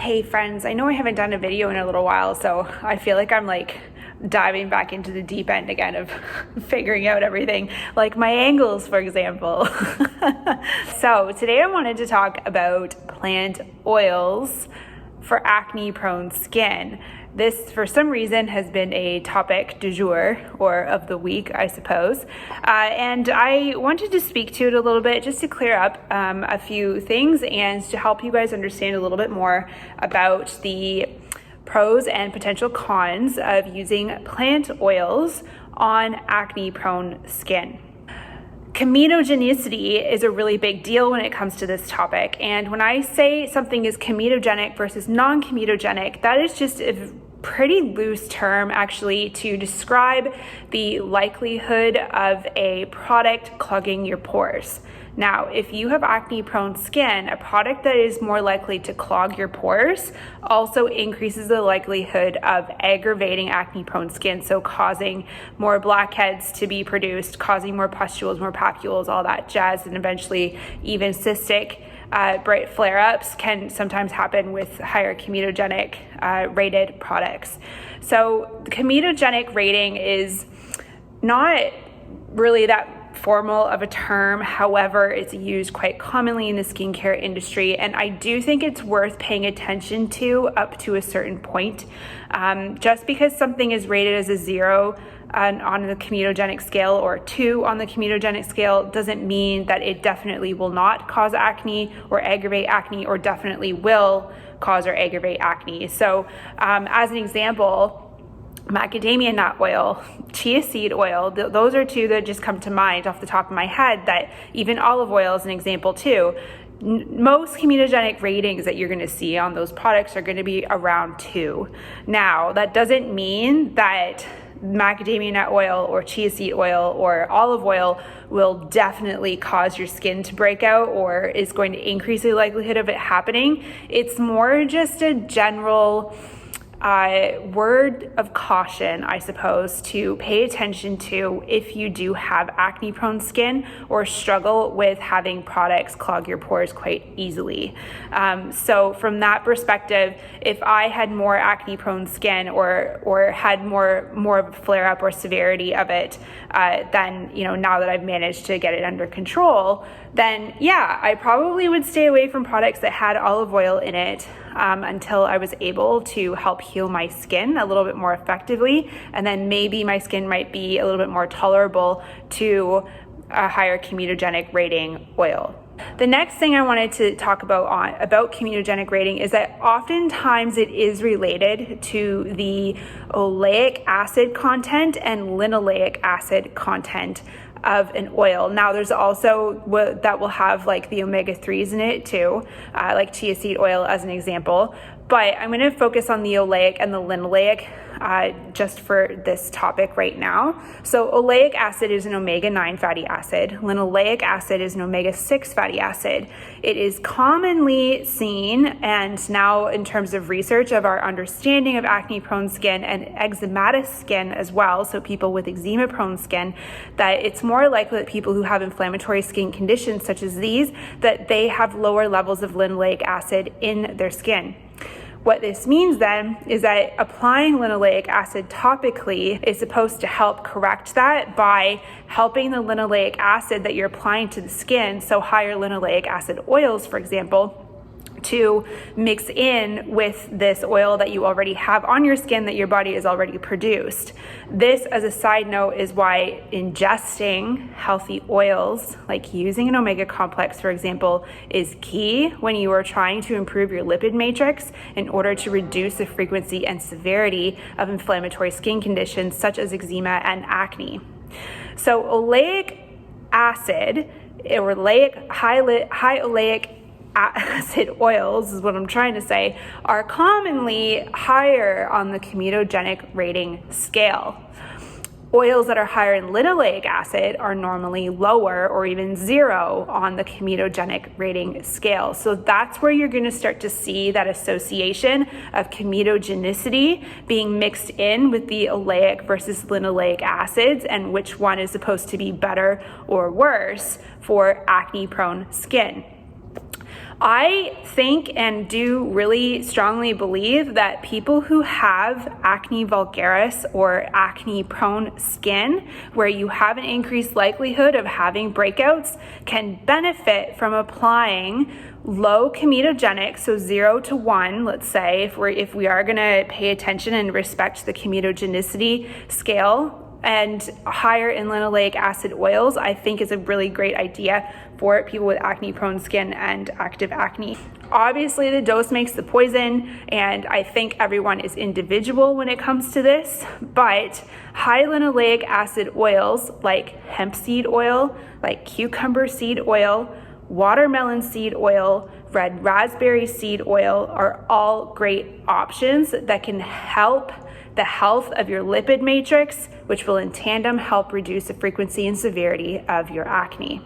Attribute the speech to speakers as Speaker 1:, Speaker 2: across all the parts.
Speaker 1: Hey friends, I know I haven't done a video in a little while, so I feel like I'm diving back into the deep end again of figuring out everything, like my angles, for example. So today I wanted to talk about plant oils for acne-prone skin. This, for some reason, has been a topic du jour, or of the week, I suppose. And I wanted to speak to it a little bit just to clear up a few things and to help you guys understand a little bit more about the pros and potential cons of using plant oils on acne-prone skin. Comedogenicy is a really big deal when it comes to this topic. And when I say something is comedogenic versus non-comedogenic, that is just a pretty loose term actually to describe the likelihood of a product clogging your pores. Now, if you have acne-prone skin, a product that is more likely to clog your pores also increases the likelihood of aggravating acne-prone skin, so causing more blackheads to be produced, causing more pustules, more papules, all that jazz, and eventually even cystic bright flare-ups can sometimes happen with higher comedogenic rated products. So the comedogenic rating is not really that formal of a term. However, it's used quite commonly in the skincare industry, and I do think it's worth paying attention to up to a certain point. Just because something is rated as a 0 on the comedogenic scale or 2 on the comedogenic scale doesn't mean that it definitely will not cause acne or aggravate acne, or definitely will cause or aggravate acne. So as an example, macadamia nut oil, chia seed oil, those are two that just come to mind off the top of my head. That even olive oil is an example too. Most comedogenic ratings that you're going to see on those products are going to be around 2. Now, that doesn't mean that macadamia nut oil or chia seed oil or olive oil will definitely cause your skin to break out or is going to increase the likelihood of it happening. It's more just a general word of caution, I suppose, to pay attention to if you do have acne-prone skin or struggle with having products clog your pores quite easily. So from that perspective, if I had more acne-prone skin or had more of a flare-up or severity of it, then now that I've managed to get it under control, then yeah, I probably would stay away from products that had olive oil in it until I was able to help heal my skin a little bit more effectively, and then maybe my skin might be a little bit more tolerable to a higher comedogenic rating oil. The next thing I wanted to talk about comedogenic rating is that oftentimes it is related to the oleic acid content and linoleic acid content of an oil. Now there's also that will have like the omega-3s in it too, like chia seed oil as an example. But I'm going to focus on the oleic and the linoleic just for this topic right now. So oleic acid is an omega-9 fatty acid. Linoleic acid is an omega-6 fatty acid. It is commonly seen, and now in terms of research of our understanding of acne-prone skin and eczematous skin as well, so people with eczema-prone skin, that it's more likely that people who have inflammatory skin conditions such as these, that they have lower levels of linoleic acid in their skin. What this means then is that applying linoleic acid topically is supposed to help correct that by helping the linoleic acid that you're applying to the skin, so higher linoleic acid oils, for example, to mix in with this oil that you already have on your skin that your body has already produced. This, as a side note, is why ingesting healthy oils, like using an omega complex, for example, is key when you are trying to improve your lipid matrix in order to reduce the frequency and severity of inflammatory skin conditions such as eczema and acne. So oleic acid, or high oleic acid oils is what I'm trying to say, are commonly higher on the comedogenic rating scale. Oils that are higher in linoleic acid are normally lower or even 0 on the comedogenic rating scale. So that's where you're going to start to see that association of comedogenicity being mixed in with the oleic versus linoleic acids, and which one is supposed to be better or worse for acne-prone skin. I think and do really strongly believe that people who have acne vulgaris or acne prone skin, where you have an increased likelihood of having breakouts, can benefit from applying low comedogenic, so 0 to 1, let's say, if we are going to pay attention and respect the comedogenicity scale, and higher in linoleic acid oils, I think is a really great idea for people with acne prone skin and active acne. Obviously, the dose makes the poison, and I think everyone is individual when it comes to this, but high linoleic acid oils like hemp seed oil, like cucumber seed oil, watermelon seed oil, red raspberry seed oil are all great options that can help the health of your lipid matrix, which will in tandem help reduce the frequency and severity of your acne.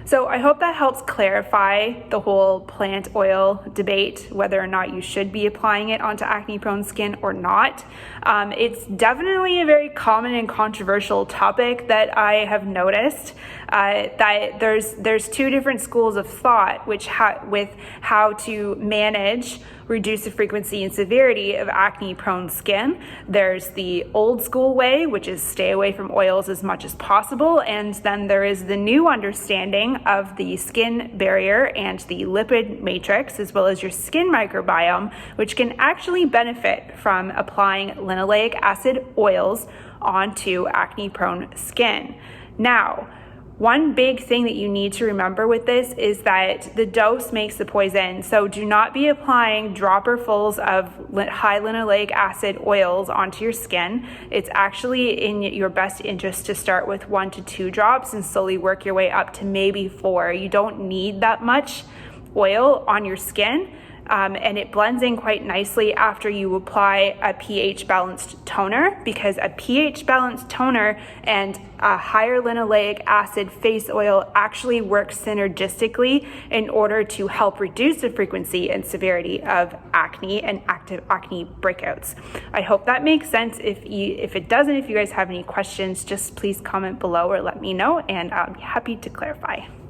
Speaker 1: So I hope that helps clarify the whole plant oil debate, whether or not you should be applying it onto acne prone skin or not. It's definitely a very common and controversial topic that I have noticed, that there's two different schools of thought with how to manage, reduce the frequency and severity of acne prone skin. There's the old school way, which is stay away from oils as much as possible, and then there is the new understanding of the skin barrier and the lipid matrix, as well as your skin microbiome, which can actually benefit from applying linoleic acid oils onto acne prone skin. Now, one big thing that you need to remember with this is that the dose makes the poison. So do not be applying dropperfuls of high linoleic acid oils onto your skin. It's actually in your best interest to start with 1 to 2 drops and slowly work your way up to maybe 4. You don't need that much oil on your skin. And it blends in quite nicely after you apply a pH balanced toner, because a pH balanced toner and a higher linoleic acid face oil actually work synergistically in order to help reduce the frequency and severity of acne and active acne breakouts. I hope that makes sense. If it doesn't, if you guys have any questions, just please comment below or let me know, and I'll be happy to clarify.